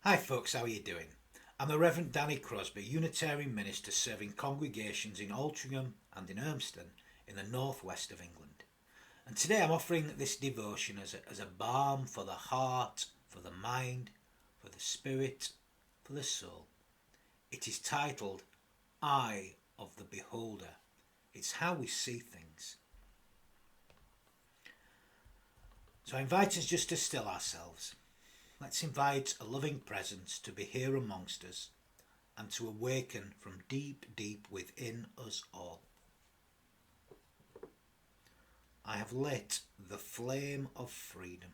Hi folks, how are you doing? I'm the Reverend Danny Crosby, Unitarian minister serving congregations in Altrincham and in Urmston in the northwest of England. And today I'm offering this devotion as a balm for the heart, for the mind, for the spirit, for the soul. It is titled Eye of the Beholder. It's how we see things. So I invite us just to still ourselves. Let's invite a loving presence to be here amongst us and to awaken from deep, deep within us all. I have lit the flame of freedom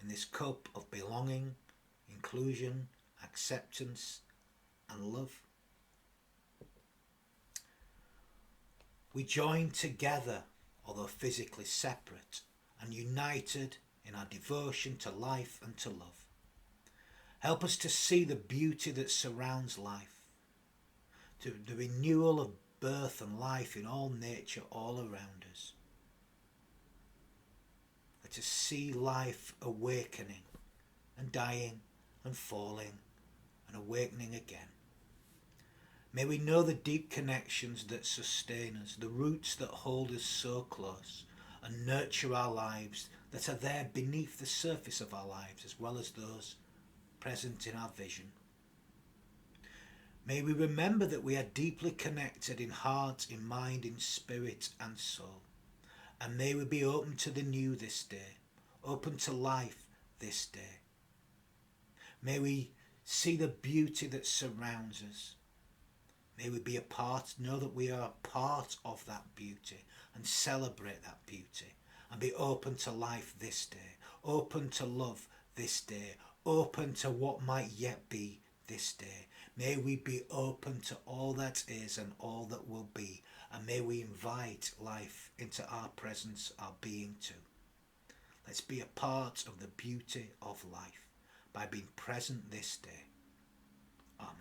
in this cup of belonging, inclusion, acceptance and love. We join together, although physically separate, and united in our devotion to life and to love. Help us to see the beauty that surrounds life, to the renewal of birth and life in all nature all around us. Let us see life awakening and dying and falling and awakening again. May we know the deep connections that sustain us, the roots that hold us so close and nurture our lives that are there beneath the surface of our lives as well as those present in our vision. May we remember that we are deeply connected in heart, in mind, in spirit and soul. And may we be open to the new this day, open to life this day. May we see the beauty that surrounds us. May we be know that we are a part of that beauty and celebrate that beauty and be open to life this day, open to love this day, open to what might yet be this day. May we be open to all that is and all that will be, and may we invite life into our presence, our being too. Let's be a part of the beauty of life by being present this day. Amen.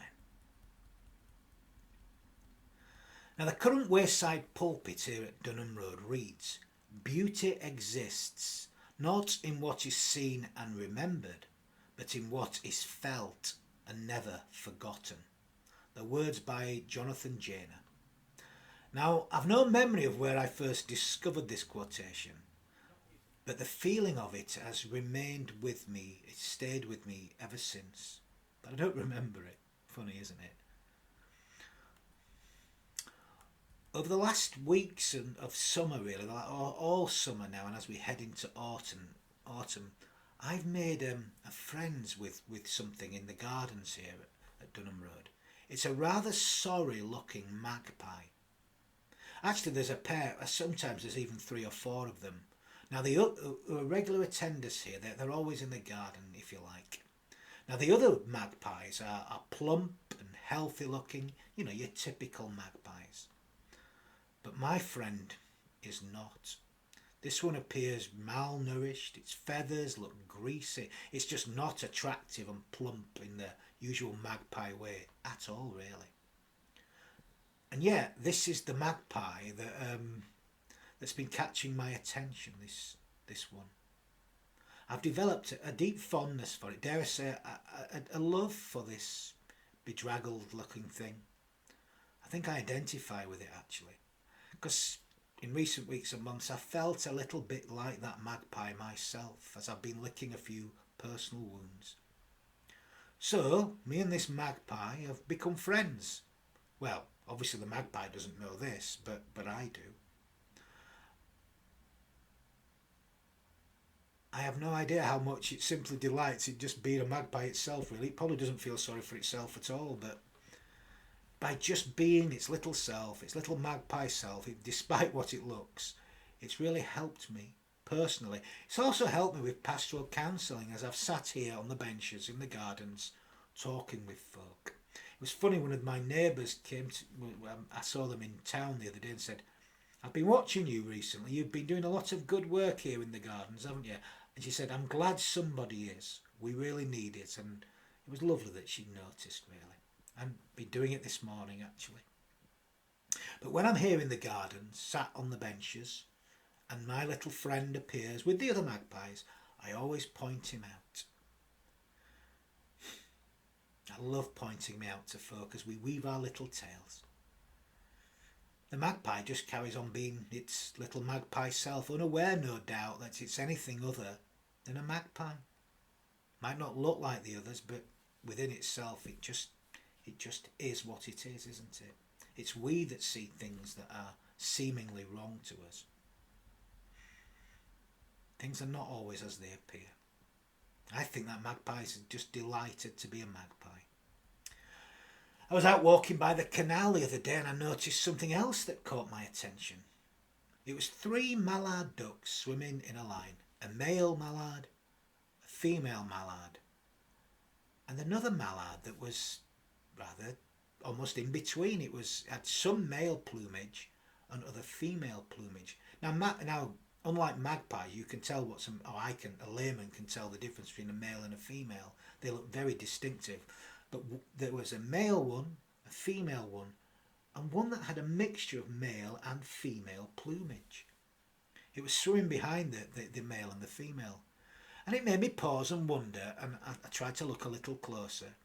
Now the current Wayside pulpit here at Dunham Road reads, "Beauty exists not in what is seen and remembered, but in what is felt and never forgotten." The words by Jonathan Janer. Now I've no memory of where I first discovered this quotation, but the feeling of it has remained with me, it's stayed with me ever since. But I don't remember it. Funny, isn't it? Over the last weeks of summer, really, like all summer now, and as we head into autumn, I've made friends with something in the gardens here at Dunham Road. It's a rather sorry looking magpie. Actually, there's a pair, sometimes there's even 3 or 4 of them. Now, the regular attenders here, they're always in the garden, if you like. Now, the other magpies are plump and healthy looking, you know, your typical magpies. But my friend is not. This one appears malnourished, its feathers look greasy, it's just not attractive and plump in the usual magpie way at all, really. And yet, this is the magpie that's been catching my attention, this one. I've developed a deep fondness for it, dare I say, a love for this bedraggled looking thing. I think I identify with it actually, because in recent weeks and months I felt a little bit like that magpie myself as I've been licking a few personal wounds. So, me and this magpie have become friends. Well, obviously the magpie doesn't know this, but I do. I have no idea how much it simply delights in just being a magpie itself, really. It probably doesn't feel sorry for itself at all, but by just being its little self, its little magpie self, despite what it looks, it's really helped me personally. It's also helped me with pastoral counselling as I've sat here on the benches in the gardens talking with folk. It was funny, one of my neighbours I saw them in town the other day and said, "I've been watching you recently, you've been doing a lot of good work here in the gardens, haven't you?" And she said, "I'm glad somebody is, we really need it." And it was lovely that she noticed, really. I've been doing it this morning actually. But when I'm here in the garden, sat on the benches, and my little friend appears with the other magpies, I always point him out. love pointing me out to folk as we weave our little tales. The magpie just carries on being its little magpie self, unaware, no doubt, that it's anything other than a magpie. Might not look like the others, but within itself it just is what it is, isn't it? It's we that see things that are seemingly wrong to us. Things are not always as they appear. I think that magpie's just delighted to be a magpie. I was out walking by the canal the other day and I noticed something else that caught my attention. It was 3 mallard ducks swimming in a line. A male mallard, a female mallard, and another mallard that was rather almost in between. It had some male plumage and other female plumage. Now, unlike magpies, you can tell a layman can tell the difference between a male and a female. They look very distinctive. But there was a male one, a female one, and one that had a mixture of male and female plumage. It was swimming behind the male and the female. And it made me pause and wonder, and I tried to look a little closer.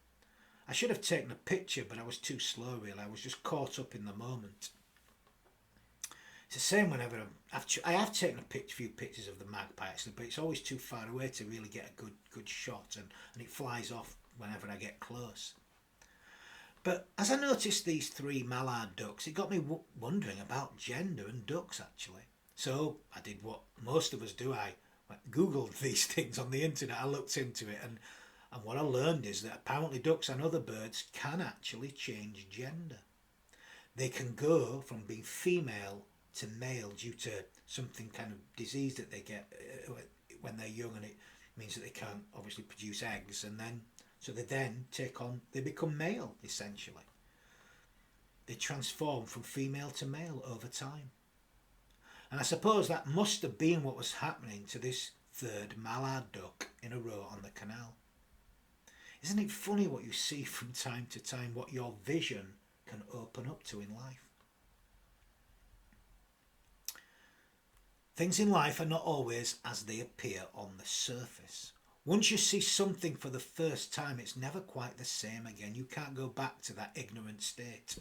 I should have taken a picture, but I was too slow really. I was just caught up in the moment. It's the same whenever I have taken a few pictures of the magpie actually, but it's always too far away to really get a good shot, and it flies off whenever I get close. But as I noticed these 3 mallard ducks, it got me wondering about gender and ducks actually. So I did what most of us do. I googled these things on the internet. I looked into it, and what I learned is that apparently ducks and other birds can actually change gender. They can go from being female to male due to something kind of disease that they get when they're young, and it means that they can't obviously produce eggs, and then they become male essentially. They transform from female to male over time. And I suppose that must have been what was happening to this 3rd mallard duck in a row on the canal. Isn't it funny what you see from time to time, what your vision can open up to in life? Things in life are not always as they appear on the surface. Once you see something for the first time, it's never quite the same again. You can't go back to that ignorant state,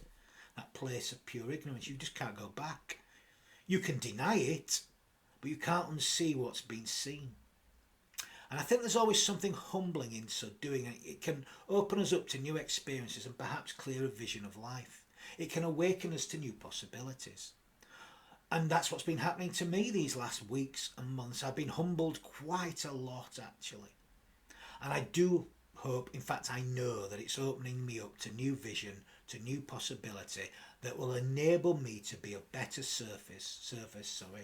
that place of pure ignorance. You just can't go back. You can deny it, but you can't unsee what's been seen. And I think there's always something humbling in so doing. It can open us up to new experiences and perhaps clearer vision of life. It can awaken us to new possibilities. And that's what's been happening to me these last weeks and months. I've been humbled quite a lot actually. And I do hope, in fact I know, that it's opening me up to new vision, to new possibility that will enable me to be a better service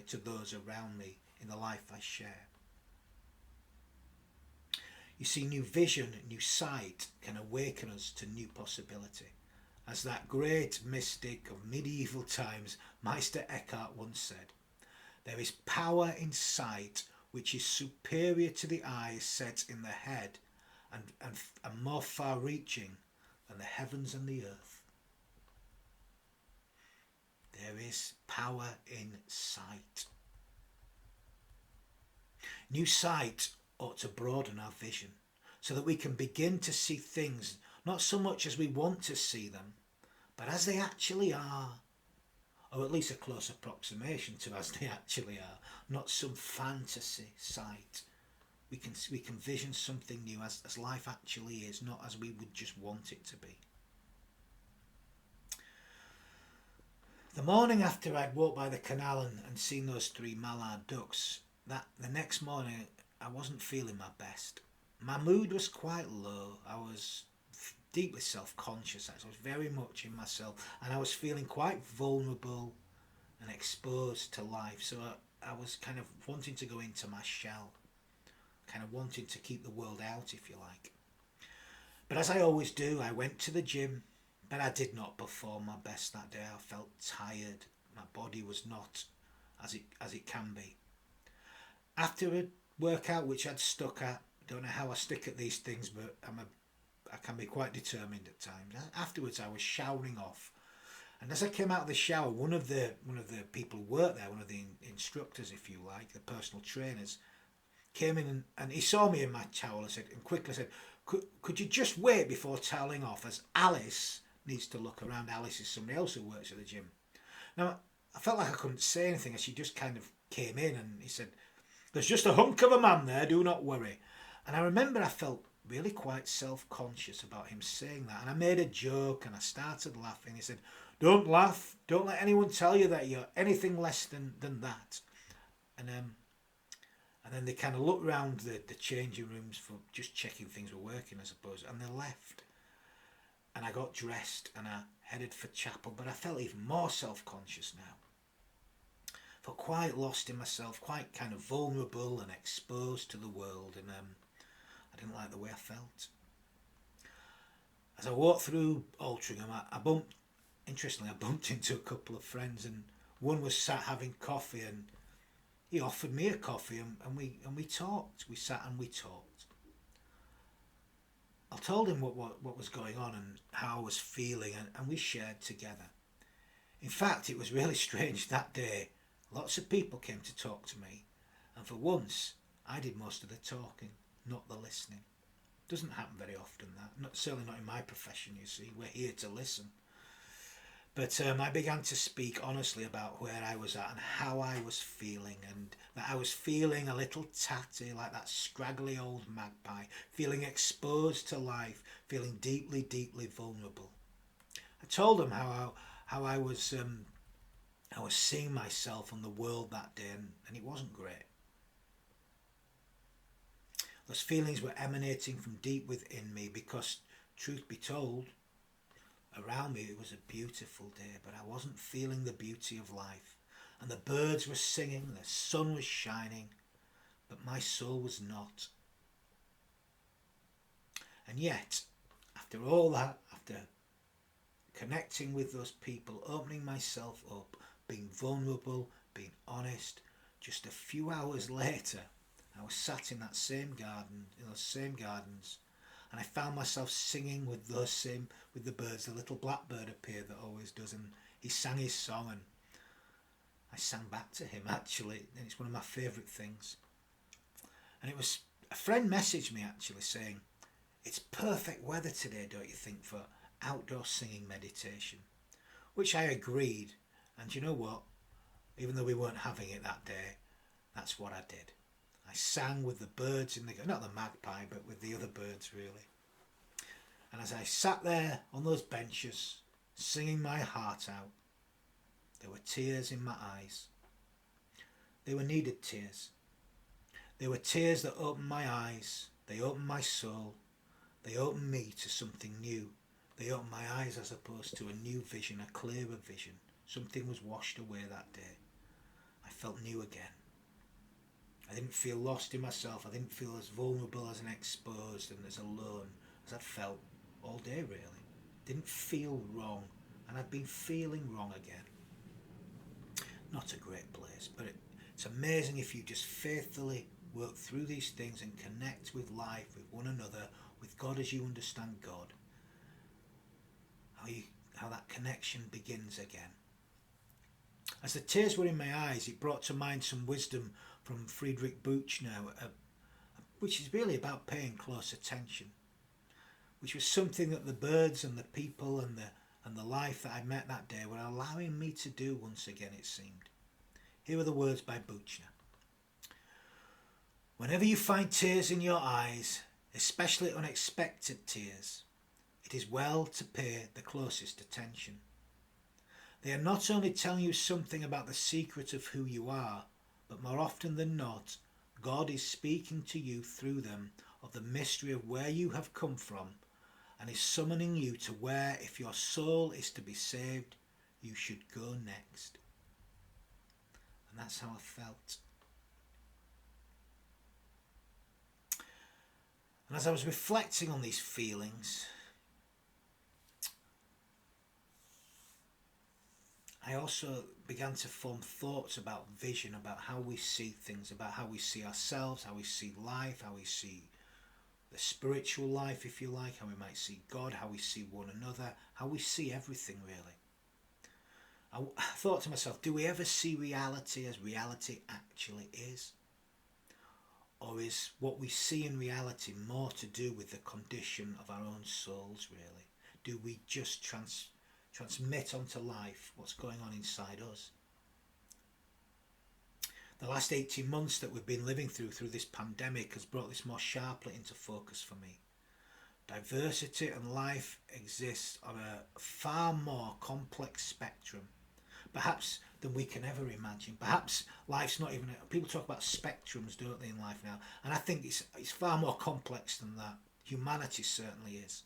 to those around me in the life I share. You see, new vision, new sight can awaken us to new possibility. As that great mystic of medieval times, Meister Eckhart, once said, "There is power in sight which is superior to the eyes set in the head and more far-reaching than the heavens and the earth." There is power in sight. New sight ought to broaden our vision so that we can begin to see things not so much as we want to see them, but as they actually are, or at least a close approximation to as they actually are, not some fantasy sight. We can vision something new as life actually is, not as we would just want it to be. The morning after I'd walked by the canal and seen those 3 mallard ducks, the next morning I wasn't feeling my best. My mood was quite low. I was deeply self-conscious. I was very much in myself, and I was feeling quite vulnerable and exposed to life. So I was kind of wanting to go into my shell, kind of wanting to keep the world out, if you like. But as I always do, I went to the gym, but I did not perform my best that day. I felt tired. My body was not as it can be. After a workout which I'd stuck at, don't know how I stick at these things, but I can be quite determined at times. Afterwards I was showering off, and as I came out of the shower, one of the people who worked there, one of the instructors, if you like, the personal trainers, came in and he saw me in my towel and quickly said, Could you just wait before telling off, as Alice needs to look around. Alice is somebody else who works at the gym. Now, I felt like I couldn't say anything as she just kind of came in, and he said, "There's just a hunk of a man there, do not worry." And I remember I felt really quite self-conscious about him saying that, and I made a joke and I started laughing. He said, "Don't laugh, don't let anyone tell you that you're anything less than that." And then they kind of looked round the changing rooms for just checking things were working, I suppose, and they left. And I got dressed and I headed for chapel, but I felt even more self-conscious now. I felt quite lost in myself, quite kind of vulnerable and exposed to the world, and I didn't like the way I felt. As I walked through Altrincham, I bumped into a couple of friends, and one was sat having coffee, and he offered me a coffee, and we talked. We sat and we talked. I told him what was going on and how I was feeling, and we shared together. In fact, it was really strange that day. Lots of people came to talk to me, and for once I did most of the talking, not the listening. Doesn't happen very often, that. Certainly not in my profession, you see. We're here to listen. But I began to speak honestly about where I was at and how I was feeling, and that I was feeling a little tatty, like that scraggly old magpie, feeling exposed to life, feeling deeply, deeply vulnerable. I told them how I was seeing myself and the world that day, and it wasn't great. Those feelings were emanating from deep within me because, truth be told, around me it was a beautiful day, but I wasn't feeling the beauty of life. And the birds were singing, the sun was shining, but my soul was not. And yet, after all that, after connecting with those people, opening myself up, being vulnerable, being honest, just a few hours later, I was sat in that same garden, in those same gardens, and I found myself singing with the birds. The little blackbird appeared that always does, and he sang his song, and I sang back to him actually, and it's one of my favourite things. And it was a friend messaged me actually saying, "It's perfect weather today, don't you think, for outdoor singing meditation?" Which I agreed, and you know what? Even though we weren't having it that day, that's what I did. I sang with the birds in the, not the magpie, but with the other birds really. And as I sat there on those benches, singing my heart out, there were tears in my eyes. They were needed tears. They were tears that opened my eyes. They opened my soul. They opened me to something new. They opened my eyes as opposed to a new vision, a clearer vision. Something was washed away that day. I felt new again. I didn't feel lost in myself. I didn't feel as vulnerable, as exposed and as alone as I'd felt all day really. Didn't feel wrong, and I'd been feeling wrong again. Not a great place, but it's amazing if you just faithfully work through these things and connect with life, with one another, with God as you understand God. How that connection begins again. As the tears were in my eyes, it brought to mind some wisdom from Friedrich Buchner, which is really about paying close attention, which was something that the birds and the people and the life that I met that day were allowing me to do once again, it seemed. Here are the words by Buchner. "Whenever you find tears in your eyes, especially unexpected tears, it is well to pay the closest attention. They are not only telling you something about the secret of who you are, but more often than not, God is speaking to you through them of the mystery of where you have come from, and is summoning you to where, if your soul is to be saved, you should go next." And that's how I felt. And as I was reflecting on these feelings, I also began to form thoughts about vision, about how we see things, about how we see ourselves, how we see life, how we see the spiritual life, if you like, how we might see God, how we see one another, how we see everything really. I thought to myself, do we ever see reality as reality actually is? Or is what we see in reality more to do with the condition of our own souls, really? Do we just transmit onto life what's going on inside us? The last 18 months that we've been living through this pandemic has brought this more sharply into focus for me. Diversity and life exists on a far more complex spectrum, perhaps than we can ever imagine. Perhaps life's not even... People talk about spectrums, don't they, in life now? And I think it's far more complex than that. Humanity certainly is.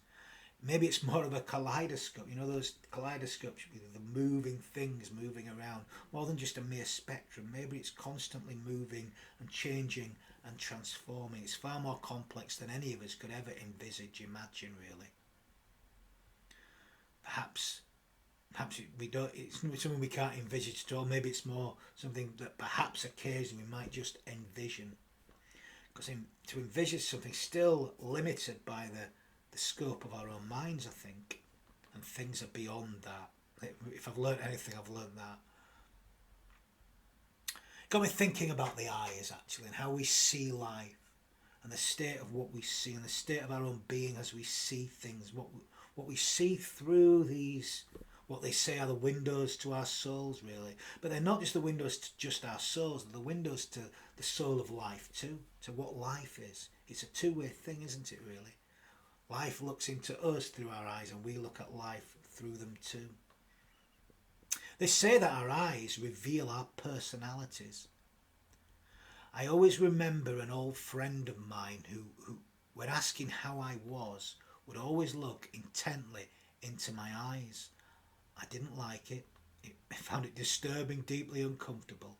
Maybe it's more of a kaleidoscope, you know, those kaleidoscopes with the moving things moving around, more than just a mere spectrum. Maybe it's constantly moving and changing and transforming. It's far more complex than any of us could ever imagine, really. Perhaps we don't. It's something we can't envisage at all. Maybe it's more something that perhaps occasionally we might just envision. Because to envisage something still limited by the scope of our own minds, I think, and things are beyond that. If I've learned anything, I've learned that. Got me thinking about the eyes, actually, and how we see life, and the state of what we see, and the state of our own being as we see things, what we see through these, what they say are the windows to our souls, really. But they're not just the windows to just our souls, they're the windows to the soul of life too, to what life is. It's a two-way thing, isn't it, really? Life looks into us through our eyes, and we look at life through them too. They say that our eyes reveal our personalities. I always remember an old friend of mine who, when asking how I was, would always look intently into my eyes. I didn't like it. I found it disturbing, deeply uncomfortable.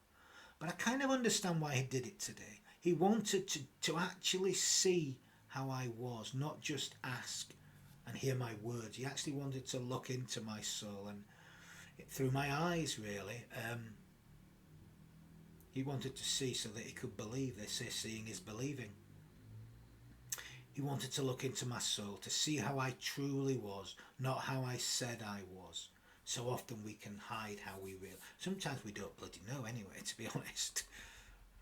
But I kind of understand why he did it today. He wanted to actually see how I was, not just ask and hear my words. He actually wanted to look into my soul and through my eyes, really. He wanted to see so that he could believe. They say seeing is believing. He wanted to look into my soul to see how I truly was, not how I said I was. So often we can hide how we really... Sometimes we don't bloody know anyway, to be honest.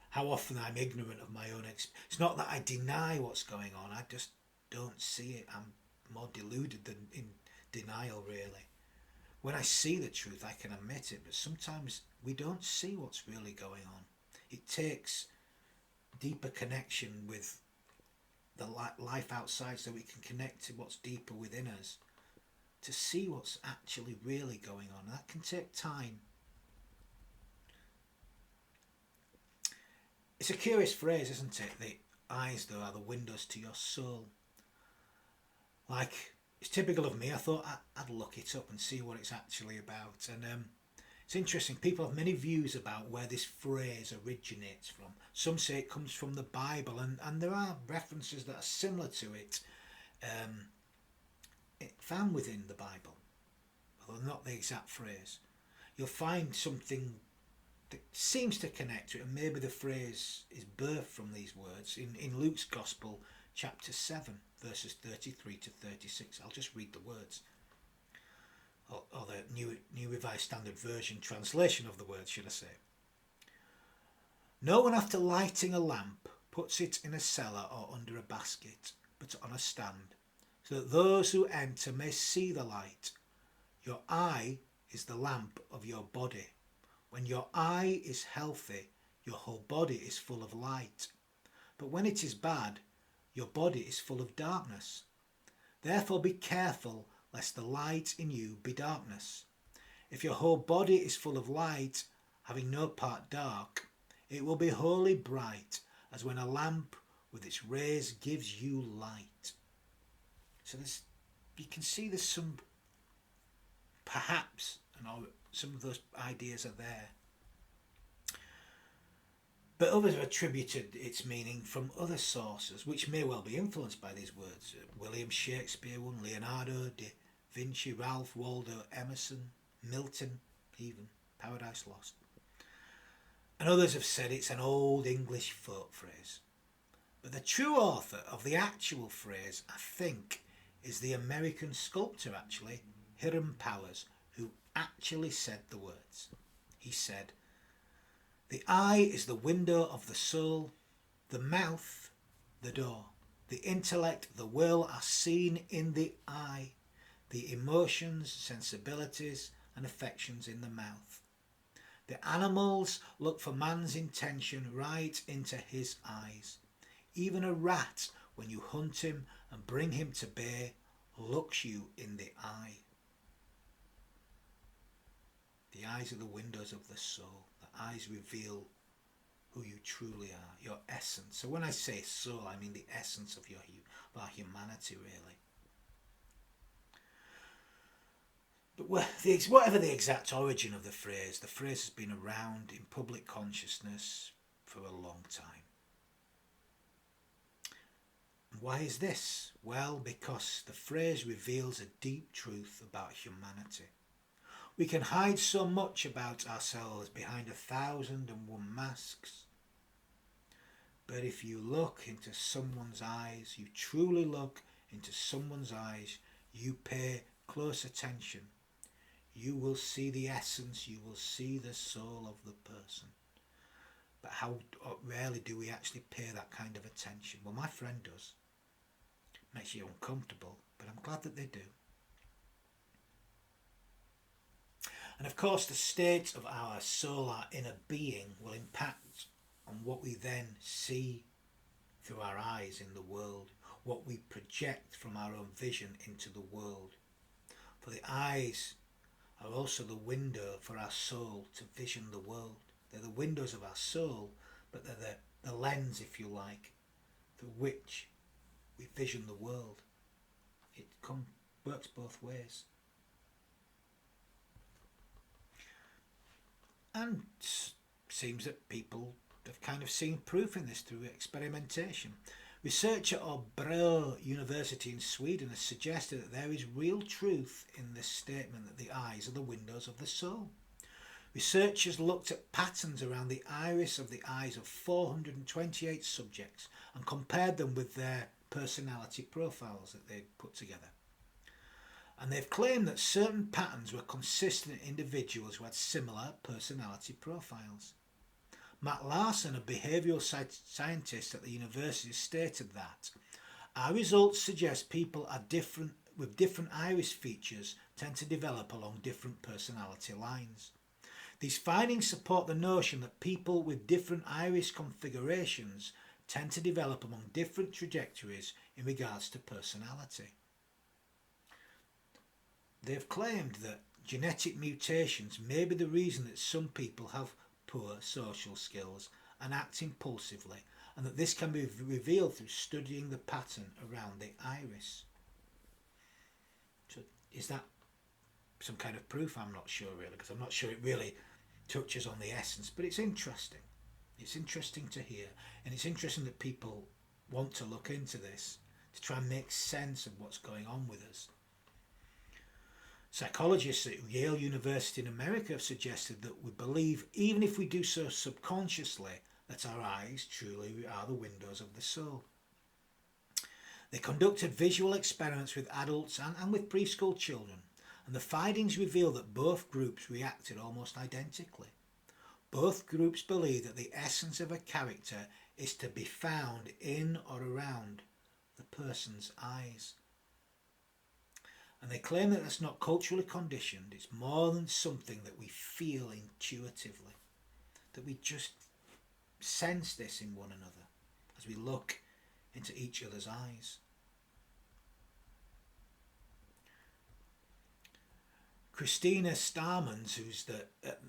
How often I'm ignorant of my own experience. It's not that I deny what's going on, I just don't see it. I'm more deluded than in denial, really. When I see the truth, I can admit it, but sometimes we don't see what's really going on. It takes deeper connection with the life outside so we can connect to what's deeper within us to see what's actually really going on. That can take time. It's a curious phrase, isn't it? The eyes, though, are the windows to your soul. Like, it's typical of me. I thought I'd look it up and see what it's actually about. And it's interesting. People have many views about where this phrase originates from. Some say it comes from the Bible, and there are references that are similar to it, found within the Bible, although not the exact phrase. You'll find something that seems to connect to it, and maybe the phrase is birthed from these words in Luke's Gospel, chapter 7, verses 33 to 36. I'll just read the words, or the New Revised Standard Version translation of the words, should I say. No one, after lighting a lamp, puts it in a cellar or under a basket, but on a stand, so that those who enter may see the light. Your eye is the lamp of your body. When your eye is healthy, your whole body is full of light. But when it is bad, your body is full of darkness. Therefore be careful lest the light in you be darkness. If your whole body is full of light, having no part dark, it will be wholly bright, as when a lamp with its rays gives you light. So you can see there's some, perhaps, some of those ideas are there. But others have attributed its meaning from other sources, which may well be influenced by these words. William Shakespeare, Leonardo da Vinci, Ralph Waldo Emerson, Milton, even Paradise Lost. And others have said it's an old English folk phrase. But the true author of the actual phrase, I think, is the American sculptor, actually, Hiram Powers, who actually said the words. He said, "The eye is the window of the soul. The mouth, the door. The intellect, the will are seen in the eye. The emotions, sensibilities and affections in the mouth. The animals look for man's intention right into his eyes. Even a rat, when you hunt him and bring him to bay, looks you in the eye. The eyes are the windows of the soul. The eyes reveal who you truly are, your essence. So when I say soul, I mean the essence of our humanity, really. But whatever the exact origin of the phrase has been around in public consciousness for a long time. And why is this? Well, because the phrase reveals a deep truth about humanity. We can hide so much about ourselves behind 1,001 masks. But if you look into someone's eyes, you truly look into someone's eyes, you pay close attention, you will see the essence, you will see the soul of the person. But how rarely do we actually pay that kind of attention? Well, my friend does. Makes you uncomfortable, but I'm glad that they do. And of course, the state of our soul, our inner being, will impact on what we then see through our eyes in the world, what we project from our own vision into the world. For the eyes are also the window for our soul to vision the world. They're the windows of our soul, but they're the lens, if you like, through which we vision the world. It works both ways. And seems that people have kind of seen proof in this through experimentation. Researcher at Bro University in Sweden has suggested that there is real truth in this statement that the eyes are the windows of the soul. Researchers looked at patterns around the iris of the eyes of 428 subjects and compared them with their personality profiles that they'd put together. And they've claimed that certain patterns were consistent in individuals who had similar personality profiles. Matt Larson, a behavioural scientist at the university, stated that our results suggest people are different, with different iris features tend to develop along different personality lines. These findings support the notion that people with different iris configurations tend to develop along different trajectories in regards to personality. They've claimed that genetic mutations may be the reason that some people have poor social skills and act impulsively, and that this can be revealed through studying the pattern around the iris. So is that some kind of proof? I'm not sure really, because I'm not sure it really touches on the essence, but it's interesting. It's interesting to hear, and it's interesting that people want to look into this to try and make sense of what's going on with us. Psychologists at Yale University in America have suggested that we believe, even if we do so subconsciously, that our eyes truly are the windows of the soul. They conducted visual experiments with adults and with preschool children, and the findings reveal that both groups reacted almost identically. Both groups believe that the essence of a character is to be found in or around the person's eyes. And they claim that that's not culturally conditioned, it's more than something that we feel intuitively, that we just sense this in one another as we look into each other's eyes. Christina Starmans, who's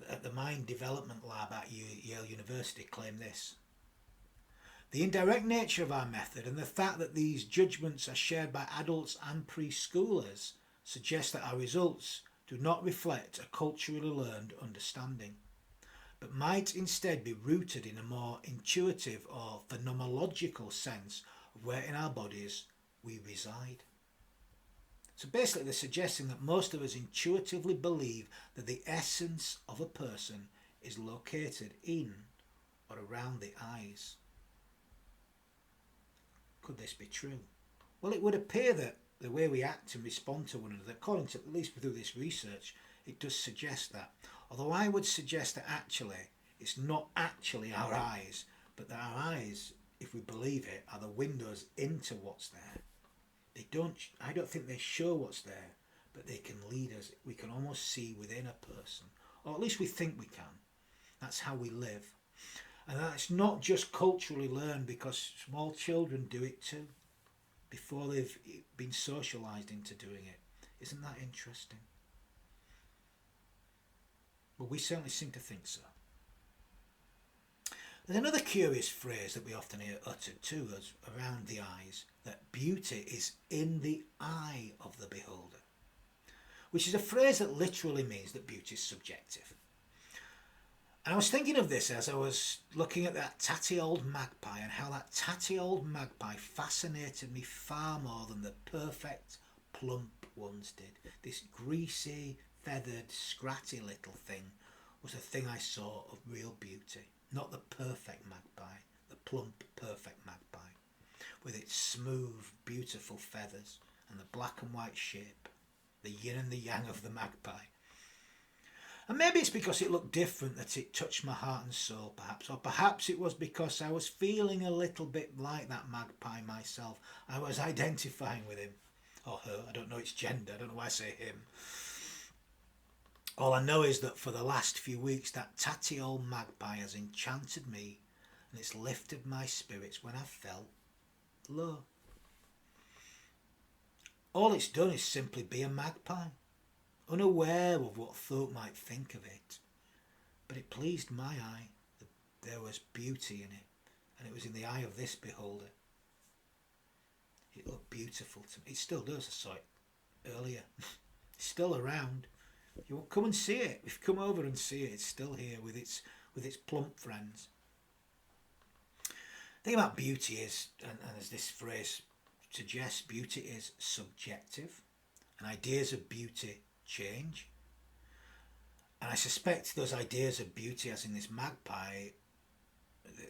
at the Mind Development Lab at Yale University, claimed this. The indirect nature of our method and the fact that these judgments are shared by adults and preschoolers suggests that our results do not reflect a culturally learned understanding, but might instead be rooted in a more intuitive or phenomenological sense of where in our bodies we reside. So basically they're suggesting that most of us intuitively believe that the essence of a person is located in or around the eyes. Could this be true? Well, it would appear that the way we act and respond to one another, according to, at least through this research, it does suggest that. Although I would suggest that actually it's not actually our eyes, but that our eyes, if we believe it, are the windows into what's there. I don't think they show what's there, but they can lead us. We can almost see within a person, or at least we think we can. That's how we live. And that's not just culturally learned, because small children do it too, before they've been socialised into doing it. Isn't that interesting? Well, we certainly seem to think so. There's another curious phrase that we often hear uttered to us around the eyes, that beauty is in the eye of the beholder, which is a phrase that literally means that beauty is subjective. And I was thinking of this as I was looking at that tatty old magpie, and how that tatty old magpie fascinated me far more than the perfect, plump ones did. This greasy, feathered, scratty little thing was a thing I saw of real beauty. Not the perfect magpie, the plump, perfect magpie, with its smooth, beautiful feathers and the black and white shape, the yin and the yang of the magpie. And maybe it's because it looked different that it touched my heart and soul, perhaps. Or perhaps it was because I was feeling a little bit like that magpie myself. I was identifying with him. Or her. I don't know its gender. I don't know why I say him. All I know is that for the last few weeks, that tatty old magpie has enchanted me, and it's lifted my spirits when I felt low. All it's done is simply be a magpie, unaware of what folk might think of it. But it pleased my eye that there was beauty in it, and it was in the eye of this beholder. It looked beautiful to me. It still does. I saw it earlier. It's still around. You won't come and see it. If you come over and see it, it's still here with its plump friends. The thing about beauty is, and as this phrase suggests, beauty is subjective, and ideas of beauty change. And I suspect those ideas of beauty, as in this magpie,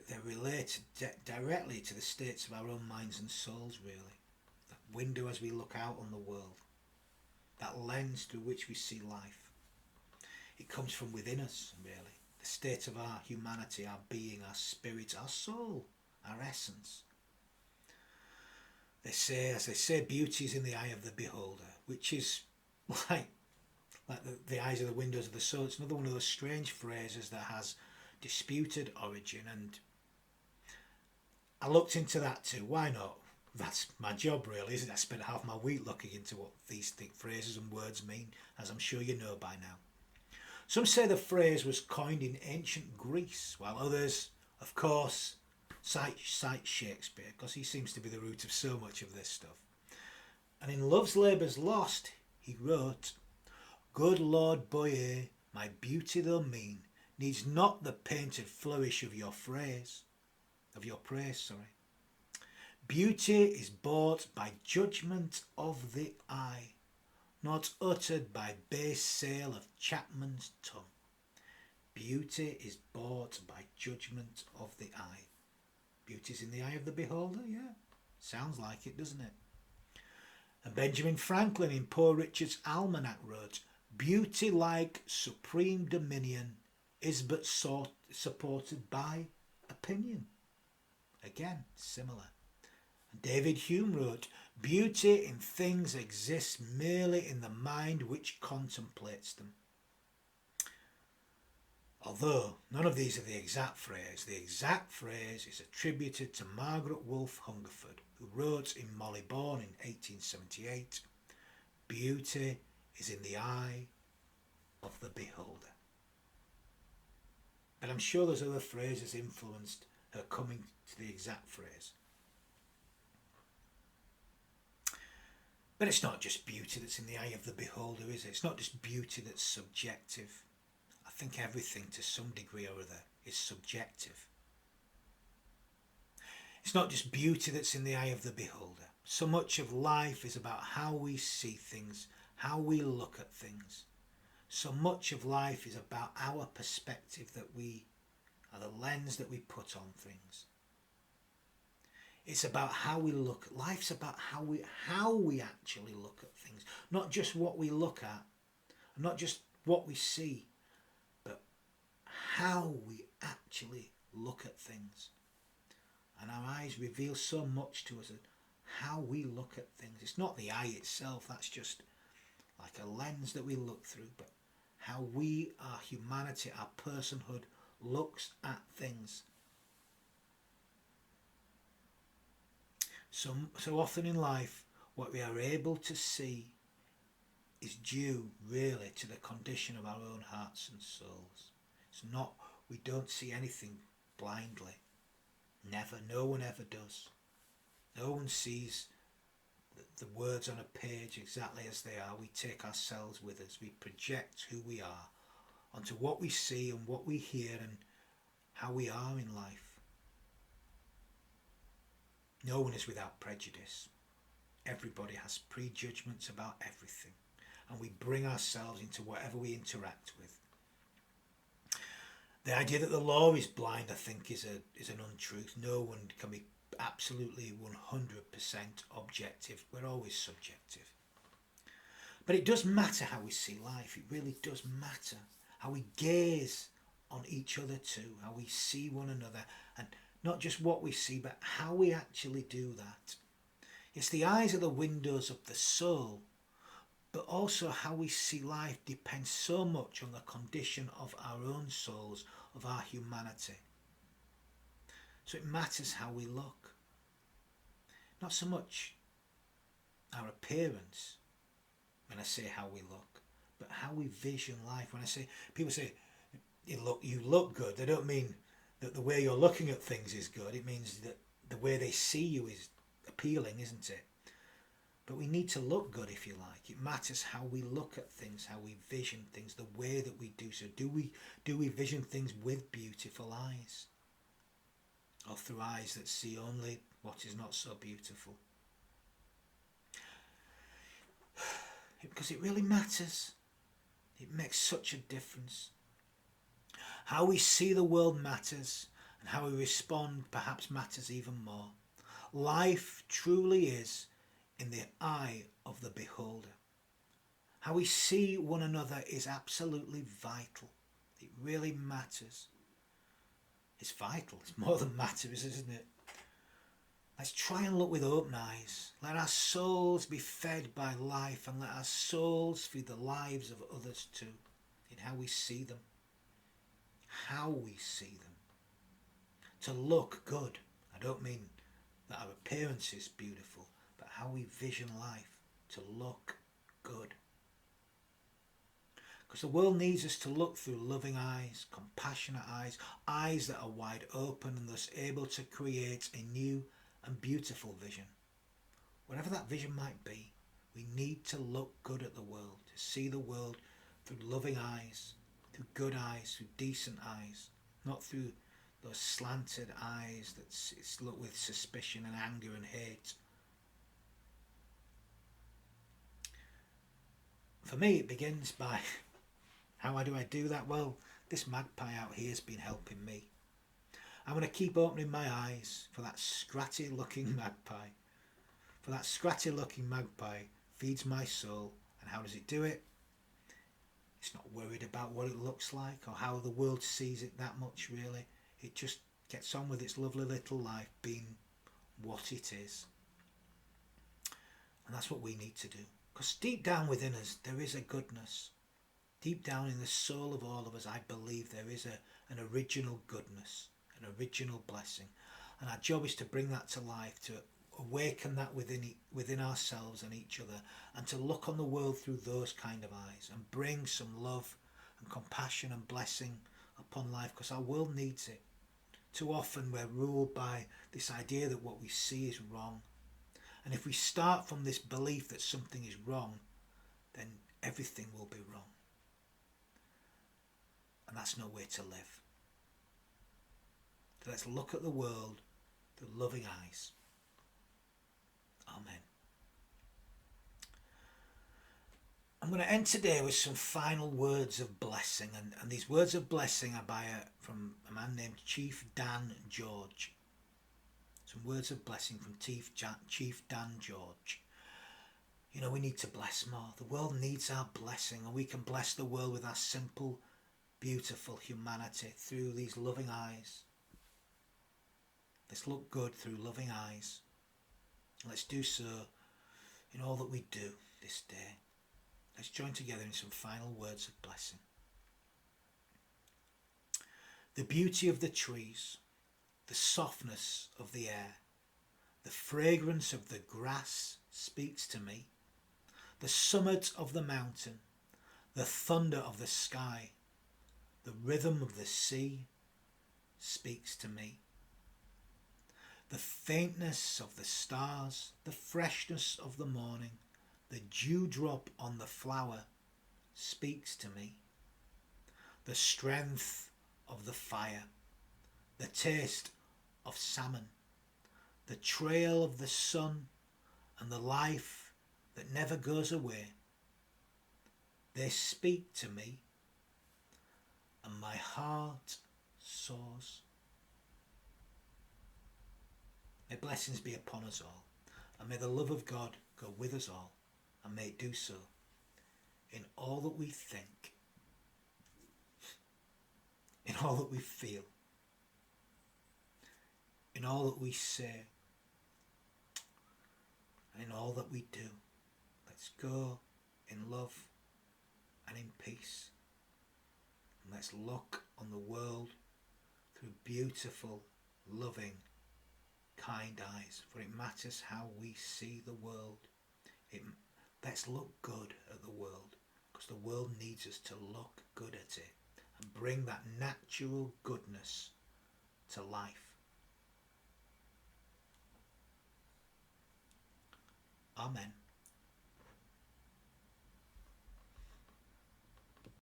they're related directly to the states of our own minds and souls, really. That window as we look out on the world. That lens through which we see life. It comes from within us, really. The state of our humanity, our being, our spirit, our soul, our essence. They say, beauty is in the eye of the beholder, which is like the eyes of the windows of the soul. It's another one of those strange phrases that has disputed origin, and I looked into that too. Why not? That's my job, really, isn't it? I spent half my week looking into what these phrases and words mean, as I'm sure you know by now. Some say the phrase was coined in ancient Greece, while others, of course, cite Shakespeare, because he seems to be the root of so much of this stuff. And in Love's Labour's Lost, he wrote, "Good Lord Boyer, my beauty though mean, needs not the painted flourish of your praise. Beauty is bought by judgment of the eye, not uttered by base sale of chapman's tongue. Beauty is bought by judgment of the eye." Beauty's in the eye of the beholder, yeah. Sounds like it, doesn't it? And Benjamin Franklin in Poor Richard's Almanac wrote, "Beauty like supreme dominion is but supported by opinion." Again, similar. David Hume wrote, "Beauty in things exists merely in the mind which contemplates them." Although none of these are the exact phrase is attributed to Margaret Wolfe Hungerford, who wrote in Mollyborn in 1878, "Beauty is in the eye of the beholder." But I'm sure those other phrases influenced her coming to the exact phrase. But it's not just beauty that's in the eye of the beholder, is it? It's not just beauty that's subjective. I think everything to some degree or other is subjective. It's not just beauty that's in the eye of the beholder. So much of life is about how we see things, how we look at things. So much of life is about our perspective, that we are the lens that we put on things. It's about how we look. Life's about how we actually look at things. Not just what we look at, not just what we see, but how we actually look at things. and our eyes reveal so much to us of how we look at things. It's not the eye itself, that's just like a lens that we look through, but how we, our humanity, our personhood, looks at things. So often in life, what we are able to see is due really to the condition of our own hearts and souls. It's not, we don't see anything blindly. Never, no one ever does. No one sees the words on a page exactly as they are. We take ourselves with us. We project who we are onto what we see and what we hear and how we are in life. No one is without prejudice. Everybody has prejudgments about everything, and we bring ourselves into whatever we interact with. The idea that the law is blind, I think, is an untruth. No one can be absolutely 100% objective. We're always subjective. But it does matter how we see life. It really does matter how we gaze on each other too, how we see one another, and not just what we see, but how we actually do that. Yes, the eyes are the windows of the soul, but also how we see life depends so much on the condition of our own souls, of our humanity. So it matters how we look. Not so much our appearance, when I say how we look, but how we vision life. When I say, people say, you look good, they don't mean that the way you're looking at things is good. It means that the way they see you is appealing, isn't it? But we need to look good, if you like. It matters how we look at things, how we vision things, the way that we do so. Do we vision things with beautiful eyes? Or through eyes that see only what is not so beautiful? Because it really matters. It makes such a difference. How we see the world matters, and how we respond perhaps matters even more. Life truly is in the eye of the beholder. How we see one another is absolutely vital. It really matters. It's vital. It's more than matters, isn't it? Let's try and look with open eyes. Let our souls be fed by life, and let our souls feed the lives of others too, in how we see them. How we see them. To look good. I don't mean that our appearance is beautiful, but how we vision life, to look good. Because the world needs us to look through loving eyes, compassionate eyes, eyes that are wide open and thus able to create a new and beautiful vision. Whatever that vision might be, we need to look good at the world, to see the world through loving eyes, through good eyes, through decent eyes, not through those slanted eyes that look with suspicion and anger and hate. For me, it begins by, how do I do that? Well, this magpie out here has been helping me. I'm going to keep opening my eyes for that scratty looking magpie. For that scratty looking magpie feeds my soul. And how does it do it? It's not worried about what it looks like or how the world sees it that much, really. It just gets on with its lovely little life being what it is. And that's what we need to do. Because deep down within us, there is a goodness. Deep down in the soul of all of us, I believe there is an original goodness, an original blessing. And our job is to bring that to life, to awaken that within ourselves and each other, and to look on the world through those kind of eyes and bring some love and compassion and blessing upon life, because our world needs it. Too often we're ruled by this idea that what we see is wrong. And if we start from this belief that something is wrong, then everything will be wrong. And that's no way to live. So let's look at the world through loving eyes. Amen. I'm going to end today with some final words of blessing, and these words of blessing are from a man named Chief Dan George. Some words of blessing from Chief Dan George. You know, we need to bless more. The world needs our blessing, and we can bless the world with our simple, beautiful humanity through these loving eyes. Let's look good through loving eyes. Let's do so in all that we do this day. Let's join together in some final words of blessing. The beauty of the trees, the softness of the air, the fragrance of the grass speaks to me. The summit of the mountain, the thunder of the sky, the rhythm of the sea speaks to me. The faintness of the stars, the freshness of the morning, the dewdrop on the flower speaks to me. The strength of the fire, the taste of salmon, the trail of the sun, and the life that never goes away. They speak to me, and my heart soars. May blessings be upon us all, and may the love of God go with us all, and may it do so in all that we think, in all that we feel, in all that we say, and in all that we do. Let's go in love and in peace. And let's look on the world through beautiful, loving, kind eyes, for it matters how we see the world. Let's look good at the world, because the world needs us to look good at it and bring that natural goodness to life. Amen.